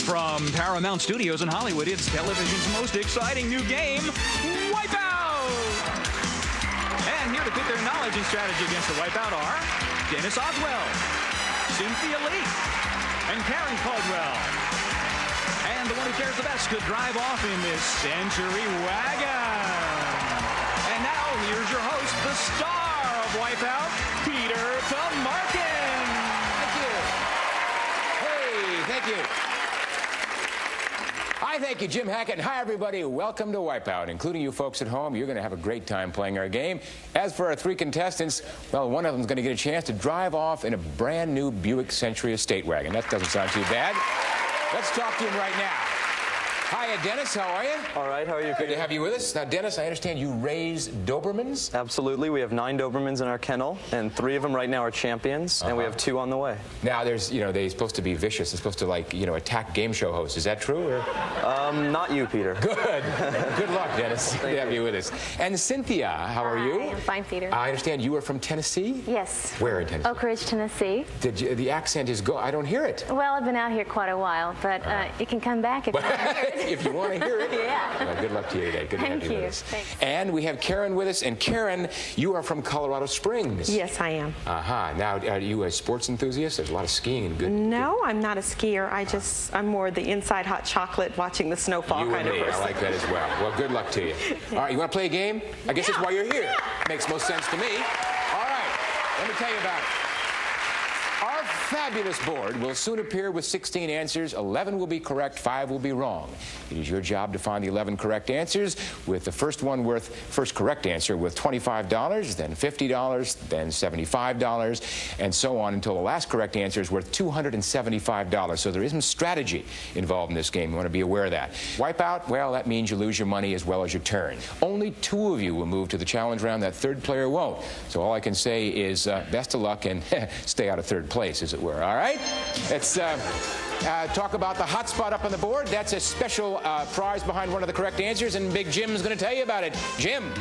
From Paramount Studios in Hollywood, it's television's most exciting new game, Wipeout! And here to pit their knowledge and strategy against the Wipeout are Dennis Oswell, Cynthia Lee, and Karen Caldwell. And the one who cares the best could drive off in this century wagon. And now, here's your host, the star of Wipeout, Peter Tomarken. Thank you. Hey, thank you. Hi, thank you, Jim Hackett. And hi, everybody. Welcome to Wipeout, including you folks at home. You're going to have a great time playing our game. As for our three contestants, well, one of them is going to get a chance to drive off in a brand new Buick Century estate wagon. That doesn't sound too bad. Let's talk to him right now. Hiya, Dennis. How are you? All right. How are you? Good to have you with us. Now, Dennis, I understand you raise Dobermans? Absolutely. We have 9 Dobermans in our kennel, and 3 of them right now are champions, and we have 2 on the way. Now, there's, they're supposed to be vicious. They're supposed to, attack game show hosts. Is that true? Or? Not you, Peter. Good. Good luck, Dennis. Good to have you with us. And Cynthia, how are you? I'm fine, Peter. I understand you are from Tennessee? Yes. Where in Tennessee? Oak Ridge, Tennessee. The accent is I don't hear it. Well, I've been out here quite a while, but you can come back if you want to hear it. If you want to hear it. Yeah. Well, good luck to you today. Good to have you with us. Thanks. And we have Karen with us. And Karen, you are from Colorado Springs. Yes, I am. Now, are you a sports enthusiast? There's a lot of skiing and good. No, I'm not a skier. I'm more the inside hot chocolate watching the snowfall kind of person. I like that as well. Well, good luck to you. All right, you want to play a game? I guess that's why you're here. Makes most sense to me. All right, let me tell you about it. Our fabulous board will soon appear with 16 answers. 11 will be correct, 5 will be wrong. It is your job to find the 11 correct answers, with the first correct answer worth $25, then $50, then $75, and so on until the last correct answer is worth $275. So there is some strategy involved in this game. You want to be aware of that. Wipeout, well, that means you lose your money as well as your turn. Only 2 of you will move to the challenge round. That third player won't. So all I can say is best of luck and stay out of third place, as it were. All right? Let's talk about the hot spot up on the board. That's a special prize behind one of the correct answers, and Big Jim's going to tell you about it. Jim.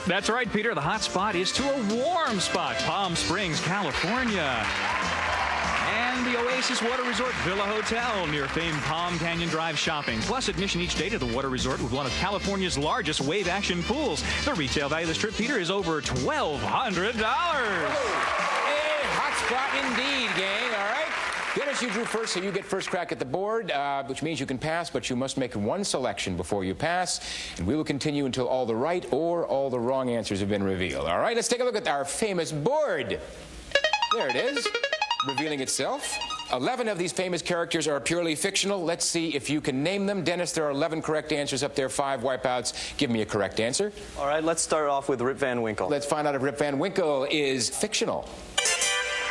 That's right, Peter. The hot spot is to a warm spot, Palm Springs, California. And the Oasis Water Resort Villa Hotel near famed Palm Canyon Drive shopping. Plus admission each day to the water resort with one of California's largest wave action pools. The retail value of this trip, Peter, is over $1,200. Spot indeed, gang. All right. Dennis, you drew first, so you get first crack at the board, which means you can pass, but you must make one selection before you pass. And we will continue until all the right or all the wrong answers have been revealed. All right, let's take a look at our famous board. There it is, revealing itself. 11 of these famous characters are purely fictional. Let's see if you can name them. Dennis, there are 11 correct answers up there, 5 wipeouts. Give me a correct answer. All right, let's start off with Rip Van Winkle. Let's find out if Rip Van Winkle is fictional.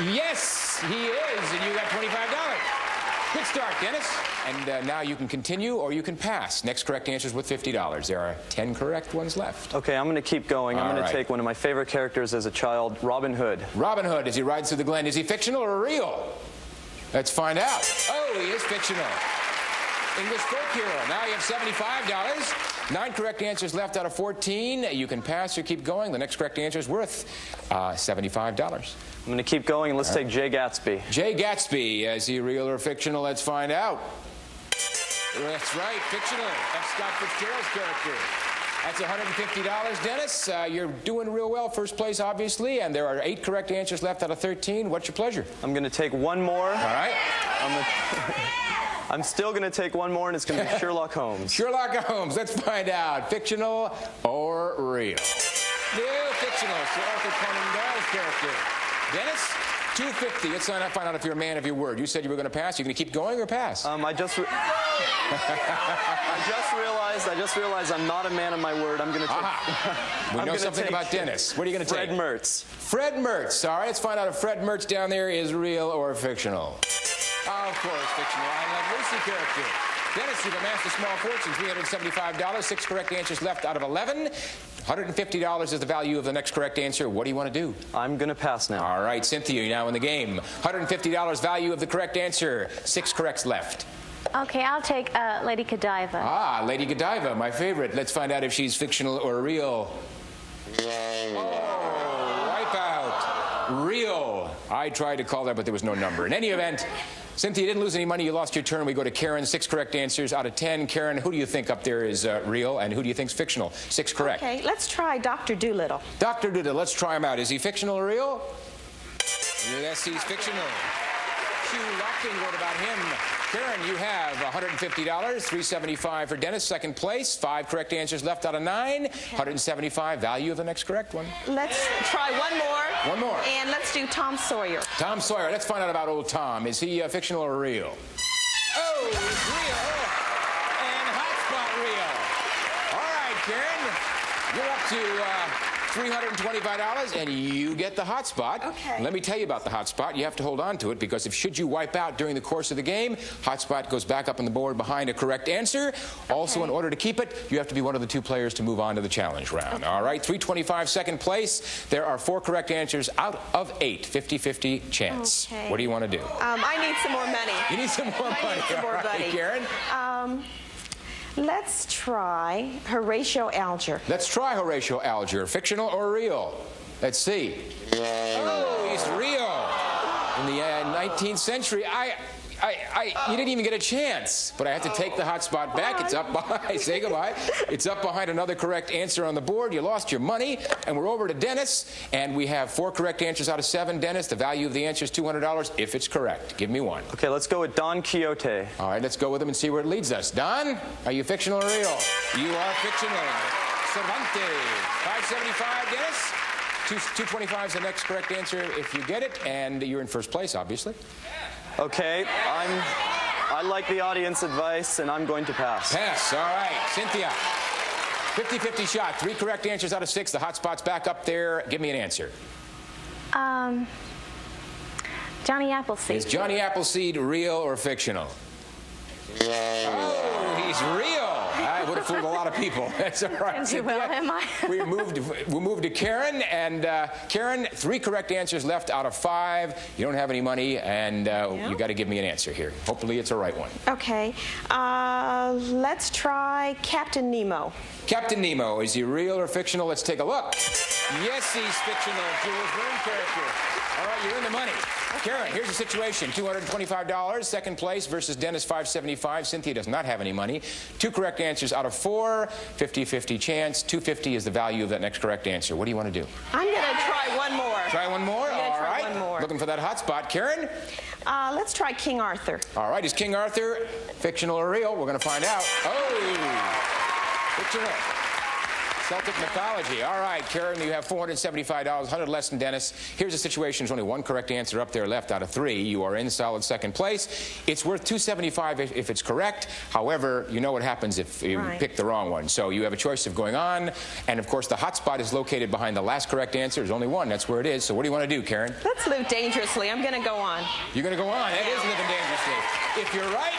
Yes, he is, and you got $25. Good start, Dennis. And now you can continue or you can pass. Next correct answer is worth $50. There are 10 correct ones left. Okay, I'm going to keep going. I'm going to take one of my favorite characters as a child, Robin Hood. Robin Hood, as he rides through the Glen. Is he fictional or real? Let's find out. Oh, he is fictional. English folk hero. Now you have $75. 9 correct answers left out of 14. You can pass or keep going. The next correct answer is worth $75. I'm going to keep going, and let's take Jay Gatsby. Jay Gatsby. Is he real or fictional? Let's find out. That's right, fictional. That's Scott Fitzgerald's character. That's $150, Dennis. You're doing real well. First place, obviously, and there are 8 correct answers left out of 13. What's your pleasure? I'm going to take one more. All right. I'm still going to take one more, and it's going to be Sherlock Holmes. Sherlock Holmes. Let's find out. Fictional or real? No, fictional. Sir Arthur Conan Doyle's character. Dennis, $250. Let's find out if you're a man of your word. You said you were going to pass. You're going to keep going or pass? I just realized I'm not a man of my word. I'm going to take... We know something about Dennis. What are you going to take? Fred Mertz. Fred Mertz. All right, let's find out if Fred Mertz down there is real or fictional. Oh, of course, fictional. I Love Lucy character. Dennis, you've amassed a small fortune, $375. 6 correct answers left out of 11. $150 is the value of the next correct answer. What do you want to do? I'm going to pass now. All right, Cynthia, you're now in the game. $150 value of the correct answer. 6 corrects left. Okay, I'll take Lady Godiva. Ah, Lady Godiva, my favorite. Let's find out if she's fictional or real. Oh, Wipeout. Real. I tried to call that, but there was no number. In any event, Cynthia, you didn't lose any money. You lost your turn. We go to Karen. 6 correct answers out of 10. Karen, who do you think up there is real, and who do you think is fictional? 6 correct. Okay, let's try Dr. Doolittle. Dr. Doolittle, let's try him out. Is he fictional or real? Yes, he's fictional. Hugh Locking wrote about him. Karen, you have $150, $375 for Dennis, second place. 5 correct answers left out of 9. $175. Value of the next correct one. Let's try one more. One more. And let's do Tom Sawyer. Tom Sawyer. Let's find out about old Tom. Is he fictional or real? Oh, he's real. And hotspot real. All right, Karen. You're up to $325, and you get the hotspot. Okay. Let me tell you about the hotspot. You have to hold on to it, because if should you wipe out during the course of the game, hotspot goes back up on the board behind a correct answer. Okay. Also, in order to keep it, you have to be one of the 2 players to move on to the challenge round. Okay. All right, $325, second place. There are 4 correct answers out of 8. 50-50 chance. Okay. What do you want to do? I need some more money. You need some more money. I need some more money. Karen? Let's try Horatio Alger. Let's try Horatio Alger. Fictional or real? Let's see. Oh, he's real. In the 19th century, you didn't even get a chance. But I have to take the hot spot back. It's up behind. Say goodbye. It's up behind another correct answer on the board. You lost your money. And we're over to Dennis. And we have 4 correct answers out of 7. Dennis, the value of the answer is $200 if it's correct. Give me one. Okay, let's go with Don Quixote. All right, let's go with him and see where it leads us. Don, are you fictional or real? You are fictional. Cervantes. $575, Dennis. 225 is the next correct answer if you get it. And you're in first place, obviously. Okay, I like the audience advice, and I'm going to pass. Pass, all right. Cynthia, 50-50 shot. 3 correct answers out of 6. The hot spot's back up there. Give me an answer. Johnny Appleseed. Is Johnny Appleseed real or fictional? Oh, he's real. I would have fooled a lot, lot of people. That's all right. Well, am I? we moved to Karen, and Karen, 3 correct answers left out of 5. You don't have any money, and you got to give me an answer here. Hopefully, it's a right one. Okay. Let's try Captain Nemo. Captain Nemo, is he real or fictional? Let's take a look. Yes, he's fictional. Jules Verne character. All right, you're in the money. Karen, here's the situation. $225, second place versus Dennis, $575. Cynthia does not have any money. 2 correct answers out of 4. 50-50 chance. $250 is the value of that next correct answer. What do you want to do? I'm going to try one more. Try one more? All right. One more. Looking for that hot spot. Karen? Let's try King Arthur. All right. Is King Arthur fictional or real? We're going to find out. Oh! Fictional. Celtic mythology. All right, Karen, you have $475, 100 less than Dennis. Here's the situation. There's only 1 correct answer up there left out of 3. You are in solid second place. It's worth $275 if it's correct. However, you know what happens if you pick the wrong one. So you have a choice of going on. And, of course, the hot spot is located behind the last correct answer. There's only 1. That's where it is. So what do you want to do, Karen? Let's live dangerously. I'm going to go on. You're going to go on. That is living dangerously. If you're right,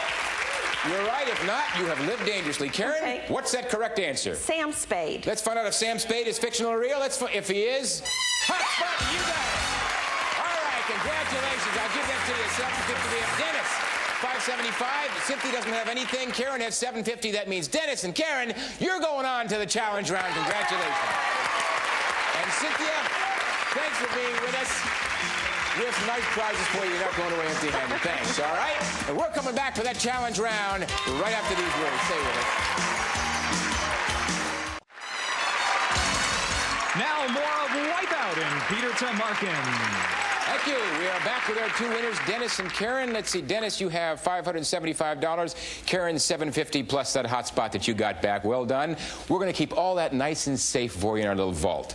you're right. If not, you have lived dangerously. Karen, what's that correct answer? Sam Spade. Let's find out if Sam Spade is fictional or real. If he is, hot spot, you got it. All right, congratulations. I'll give that to you. 750 of Dennis. 575. Cynthia doesn't have anything. Karen has 750. That means Dennis and Karen, you're going on to the challenge round. Congratulations. And Cynthia, thanks for being with us. We have some nice prizes for you. You're not going away empty-handed. Thanks, all right? And we're coming back for that challenge round right after these words. Stay with us. Now more of Wipeout in Peter Tamarkin. Thank you. We are back with our 2 winners, Dennis and Karen. Let's see, Dennis, you have $575. Karen, $750 plus that hot spot that you got back. Well done. We're going to keep all that nice and safe for you in our little vault.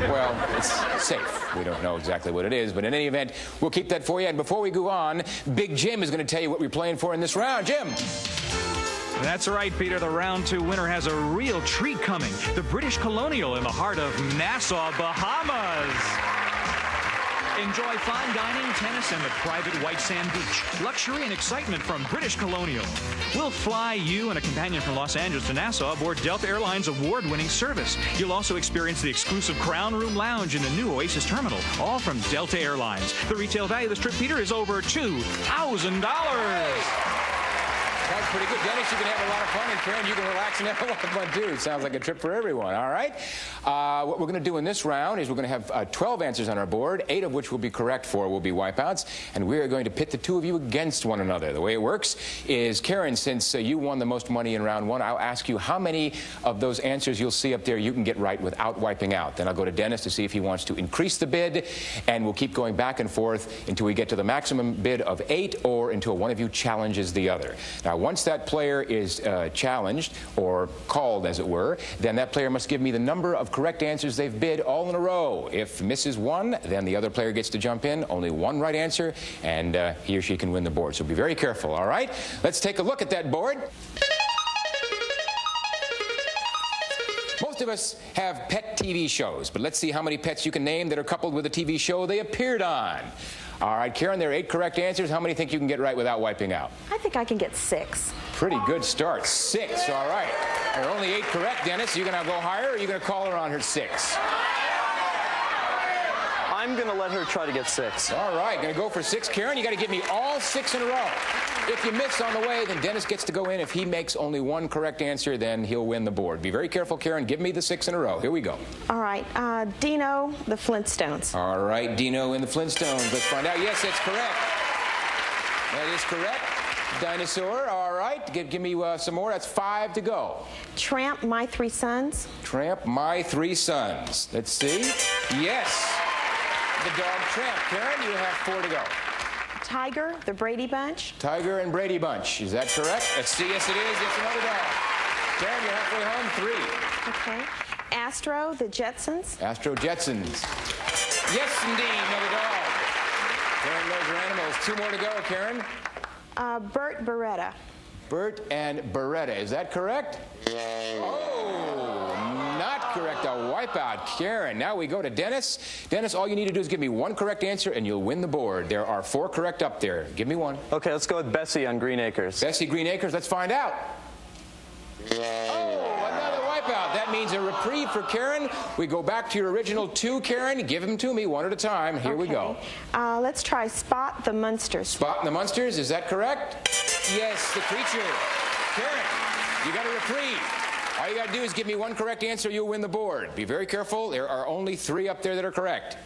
Well, it's safe. We don't know exactly what it is, but in any event, we'll keep that for you. And before we go on, Big Jim is going to tell you what we're playing for in this round. Jim. That's right, Peter. The round 2 winner has a real treat coming. The British Colonial in the heart of Nassau, Bahamas. Enjoy fine dining, tennis, and the private white sand beach. Luxury and excitement from British Colonial. We'll fly you and a companion from Los Angeles to Nassau aboard Delta Airlines' award-winning service. You'll also experience the exclusive Crown Room Lounge in the new Oasis Terminal, all from Delta Airlines. The retail value of this trip, Peter, is over $2,000. That's pretty good. Dennis, you can have a lot of fun, and Karen, you can relax and have a lot of fun, too. Sounds like a trip for everyone, all right? What we're going to do in this round is we're going to have 12 answers on our board, 8 of which will be correct, 4 will be wipeouts, and we are going to pit the two of you against one another. The way it works is, Karen, since you won the most money in round 1, I'll ask you how many of those answers you'll see up there you can get right without wiping out. Then I'll go to Dennis to see if he wants to increase the bid, and we'll keep going back and forth until we get to the maximum bid of 8 or until one of you challenges the other. Now, once that player is challenged, or called as it were, then that player must give me the number of correct answers they've bid all in a row. If misses one, then the other player gets to jump in. Only one right answer, and he or she can win the board. So be very careful, all right? Let's take a look at that board. Most of us have pet TV shows, but let's see how many pets you can name that are coupled with a TV show they appeared on. All right, Karen, there are 8 correct answers. How many think you can get right without wiping out? I think I can get 6. Pretty good start. 6, all right. There are only 8 correct, Dennis. Are you going to go higher, or are you going to call her on her 6? I'm going to let her try to get 6. All right, going to go for 6. Karen, you got to give me all 6 in a row. If you miss on the way, then Dennis gets to go in. If he makes only 1 correct answer, then he'll win the board. Be very careful, Karen. Give me the 6 in a row. Here we go. All right, Dino, the Flintstones. All right, Dino and the Flintstones. Let's find out. Yes, that's correct. That is correct. Dinosaur. All right, give me some more. That's 5 to go. Tramp, My 3 Sons. Tramp, My 3 Sons. Let's see. Yes. The dog Tramp. Karen, you have 4 to go. Tiger, the Brady Bunch. Tiger and Brady Bunch. Is that correct? Let's see. Yes, it is. Yes, another dog. Karen, you're halfway home. 3. Okay. Astro, the Jetsons. Astro Jetsons. Yes, indeed. Another dog. Karen knows her animals. 2 more to go, Karen. Bert, Beretta. Bert and Beretta. Is that correct? Oh, not correct. A wipeout. Karen. Now we go to Dennis. Dennis, all you need to do is give me 1 correct answer and you'll win the board. There are 4 correct up there. Give me 1. Okay, let's go with Bessie on Green Acres. Bessie, Green Acres. Let's find out. Oh, another wipeout. That means a reprieve for Karen. We go back to your original 2, Karen. Give them to me 1 at a time. Here we go. Let's try Spot, the Munsters. Spot and the Munsters. Is that correct? Yes, the creature. Karen, you got a reprieve. All you got to do is give me 1 correct answer, you'll win the board. Be very careful. There are only 3 up there that are correct.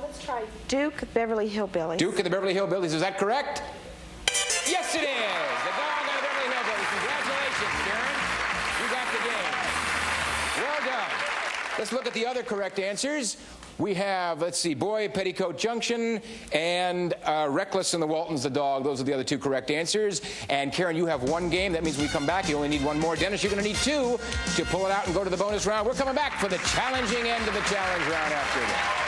Let's try Duke, Beverly Hillbillies. Duke and the Beverly Hillbillies. Is that correct? Yes, it is. The dog and the Beverly Hillbillies. Congratulations, Karen. You got the game. Well done. Let's look at the other correct answers. We have, let's see, Boy, Petticoat Junction, and Reckless and the Waltons, the dog. Those are the other 2 correct answers. And Karen, you have 1 game. That means we come back. You only need 1 more. Dennis, you're going to need 2 to pull it out and go to the bonus round. We're coming back for the challenging end of the challenge round after that.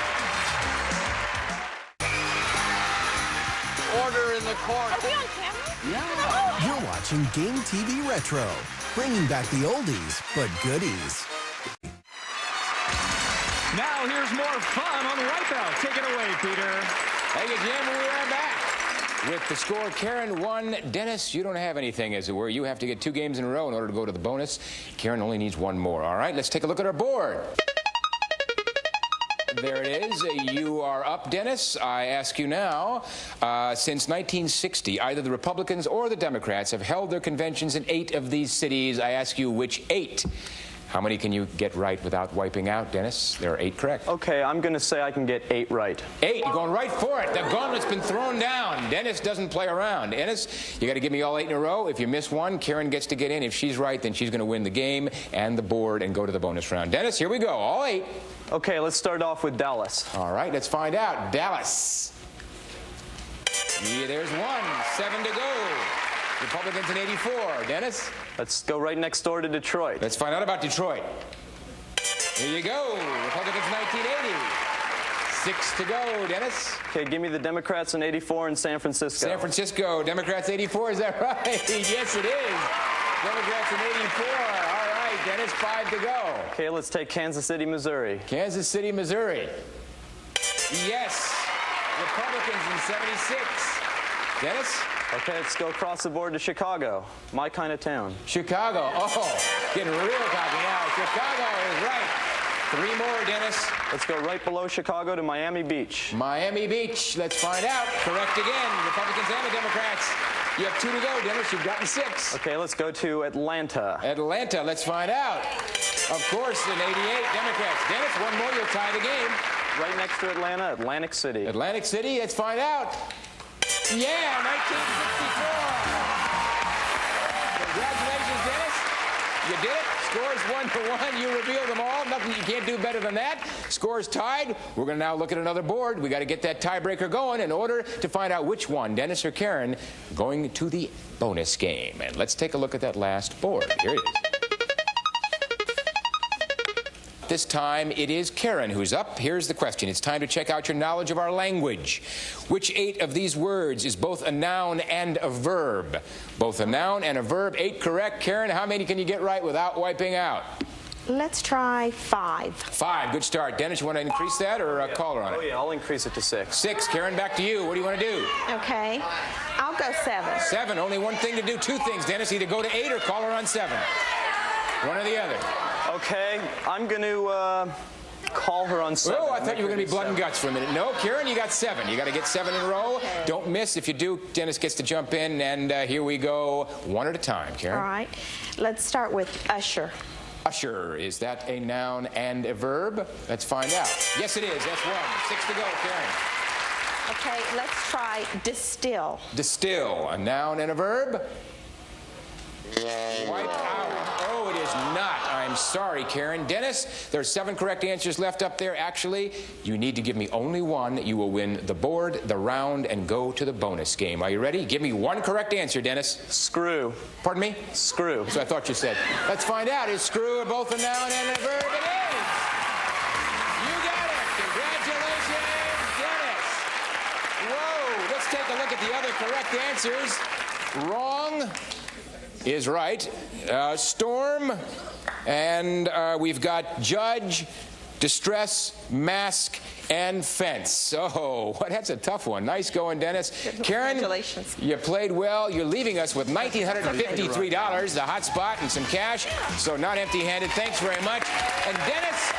Order in the court. Are we on camera? Yeah. You're watching Game TV Retro, bringing back the oldies but goodies. Now here's more fun on Wipeout. Take it away, Peter. Thank you, Jim. We are back. With the score, Karen 1. Dennis, you don't have anything, as it were. You have to get 2 games in a row in order to go to the bonus. Karen only needs 1 more. All right, let's take a look at our board. There it is. You are up, Dennis. I ask you now, since 1960, either the Republicans or the Democrats have held their conventions in 8 of these cities. I ask you, which 8? How many can you get right without wiping out, Dennis? There are 8 correct. Okay, I'm going to say I can get 8 right. 8, you're going right for it. The gauntlet's been thrown down. Dennis doesn't play around. Dennis, you got to give me all 8 in a row. If you miss 1, Karen gets to get in. If she's right, then she's going to win the game and the board and go to the bonus round. Dennis, here we go. All 8. Okay, let's start off with Dallas. All right, let's find out. Dallas. Yeah, there's 1. 7 to go. Republicans in 84. Dennis? Let's go right next door to Detroit. Let's find out about Detroit. Here you go. Republicans 1980. 6 to go. Dennis? Okay, give me the Democrats in 84 in San Francisco. San Francisco. Democrats 84. Is that right? Yes, it is. Democrats in 84. All right, Dennis. 5 to go. Okay, let's take Kansas City, Missouri. Kansas City, Missouri. Yes. Republicans in 76. Dennis? Okay, let's go across the board to Chicago. My kind of town. Chicago. Oh, getting real cocky now. Chicago is right. 3 more, Dennis. Let's go right below Chicago to Miami Beach. Miami Beach. Let's find out. Correct again. Republicans and the Democrats. You have 2 to go, Dennis. You've gotten 6. Okay, let's go to Atlanta. Atlanta, let's find out. Of course, in 88, Democrats. Dennis, one more, you'll tie the game. Right next to Atlanta, Atlantic City. Atlantic City, let's find out. Yeah, 1964. Congratulations, Dennis. You did it. Scores 1-1. You revealed them all. Nothing, you can't do better than that. Scores tied. We're going to now look at another board. We got to get that tiebreaker going in order to find out which one, Dennis or Karen, going to the bonus game. And let's take a look at that last board. Here it is. This time it is Karen who's up. Here's the question. It's time to check out your knowledge of our language. Which 8 of these words is both a noun and a verb? Both a noun and a verb. 8 correct. Karen, how many can you get right without wiping out? Let's try 5. 5. Good start. Dennis, you want to increase that or call her on it? Oh, yeah, I'll increase it to 6. 6. Karen, back to you. What do you want to do? Okay. I'll go 7. 7. Only one thing to do. 2 things, Dennis. Either go to 8 or call her on 7. One or the other. Okay, I'm going to call her on 7. Oh, I thought you were going to be blood and guts for a minute. No, Karen, you got 7. You got to get 7 in a row. Okay. Don't miss. If you do, Dennis gets to jump in, and here we go, one at a time. Karen. All right. Let's start with usher. Usher, is that a noun and a verb? Let's find out. Yes, it is. That's 1. 6 to go, Karen. Okay, let's try distill. Distill, a noun and a verb. Wipe out. Oh, it is not. I'm sorry, Karen. Dennis, there's 7 correct answers left up there. Actually, you need to give me only 1. You will win the board, the round, and go to the bonus game. Are you ready? Give me 1 correct answer, Dennis. Screw. Pardon me? Screw. So I thought you said. Let's find out. Is screw both a noun and a verb? It is. You got it. Congratulations, Dennis. Whoa. Let's take a look at the other correct answers. Wrong is right. Storm, and we've got judge, distress, mask, and fence. Oh, that's a tough one. Nice going, Dennis. Karen, congratulations. You played well. You're leaving us with $1,953, the hot spot, and some cash, so not empty-handed. Thanks very much. And Dennis,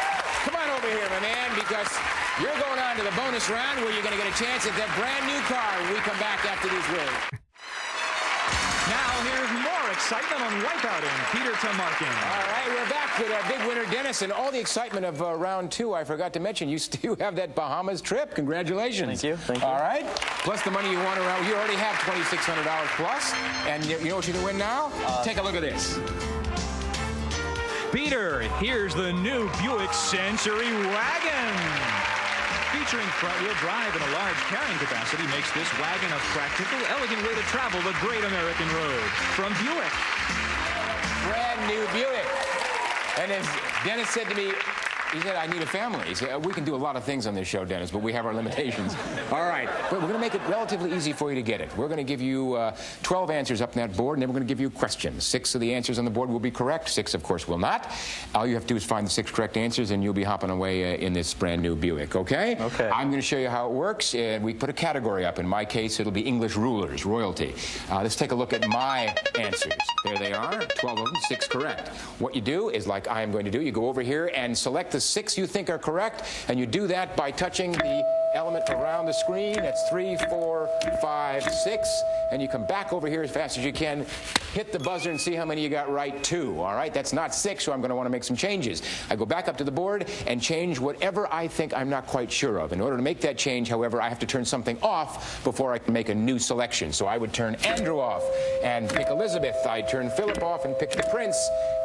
come on over here, my man, because you're going on to the bonus round where you're going to get a chance at that brand new car when we come back after these words. Now here's more excitement on Wipeout in Peter Tomarken. All right, we're back with our big winner, Dennis, and all the excitement of round 2. I forgot to mention, you still have that Bahamas trip. Congratulations. Thank you. Thank you. All right, plus the money you won around. You already have $2,600 plus, and you know what you can win now? Take a look at this. Peter, here's the new Buick Century Wagon. Featuring front-wheel drive and a large carrying capacity makes this wagon a practical, elegant way to travel the great American road. From Buick. Brand new Buick. And as Dennis said to me, he said, I need a family. He said, we can do a lot of things on this show, Dennis, but we have our limitations. All right, but we're going to make it relatively easy for you to get it. We're going to give you 12 answers up on that board, and then we're going to give you questions. 6 of the answers on the board will be correct. 6, of course, will not. All you have to do is find the 6 correct answers, and you'll be hopping away in this brand new Buick, okay? Okay. I'm going to show you how it works, and we put a category up. In my case, it'll be English rulers, royalty. Let's take a look at my answers. There they are, 12 of them, 6 correct. What you do is, like I am going to do, you go over here and select the 6 you think are correct, and you do that by touching the element around the screen. That's 3, 4, 5, 6, and you come back over here as fast as you can, hit the buzzer and see how many you got right. 2. All right, that's not 6, so I'm going to want to make some changes. I go back up to the board and change whatever I think I'm not quite sure of. In order to make that change, however, I have to turn something off before I can make a new selection. So I would turn Andrew off and pick Elizabeth. I'd turn Philip off and pick the Prince.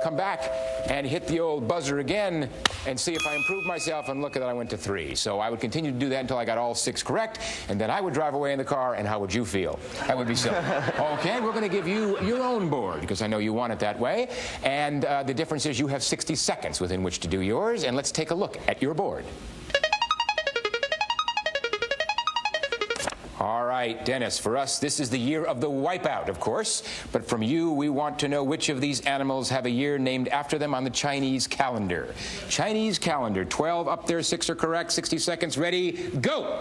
Come back and hit the old buzzer again and see if I improve myself, and look at that, I went to 3. So I would continue to do that until I got all 6 correct, and then I would drive away in the car, and how would you feel? That would be silly. Okay, we're going to give you your own board, because I know you want it that way, and the difference is you have 60 seconds within which to do yours, and let's take a look at your board. All right, Dennis, for us, this is the year of the Wipeout, of course. But from you, we want to know which of these animals have a year named after them on the Chinese calendar. Chinese calendar, 12 up there, 6 are correct, 60 seconds, ready, go!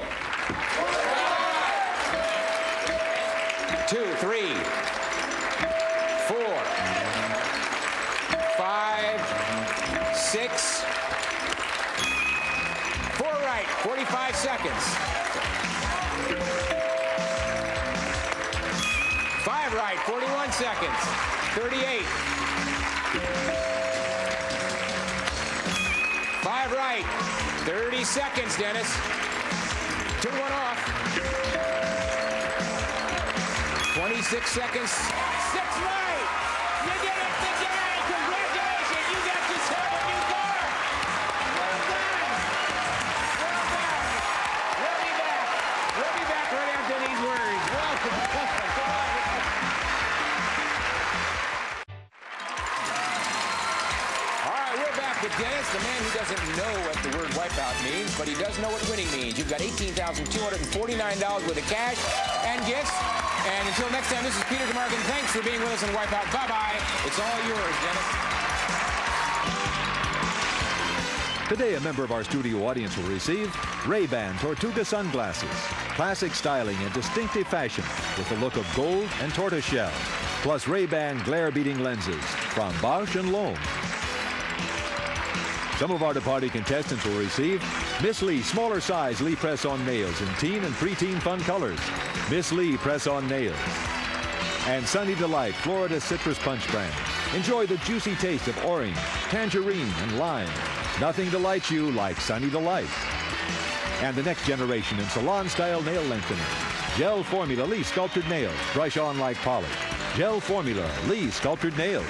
2, 3, 4, 5, 6, 4 right, 45 seconds. 5 right, 41 seconds. 38. 5 right, 30 seconds, Dennis. 2 1 off. 26 seconds. 6 right. You did it today. Congratulations. You got yourself a new car. Well done. Well done. We'll be back. We'll be back right after these words. Well done. All right, we're back with Dennis, the man who doesn't know what the word wipeout means, but he does know what winning means. You've got $18,249 worth of cash and gifts. And until next time, this is Peter DeMarkin. Thanks for being with us on Wipeout. Bye-bye. It's all yours, Dennis. Today, a member of our studio audience will receive Ray-Ban Tortuga sunglasses. Classic styling and distinctive fashion with the look of gold and tortoiseshell. Plus Ray-Ban glare-beating lenses from Bosch and Lohm. Some of our departing contestants will receive Miss Lee smaller size Lee press-on nails in teen and preteen fun colors. Miss Lee press-on nails. And Sunny Delight Florida Citrus Punch brand. Enjoy the juicy taste of orange, tangerine, and lime. Nothing delights you like Sunny Delight. And the next generation in salon-style nail lengthening. Gel Formula Lee sculptured nails. Brush on like polish. Gel Formula Lee sculptured nails.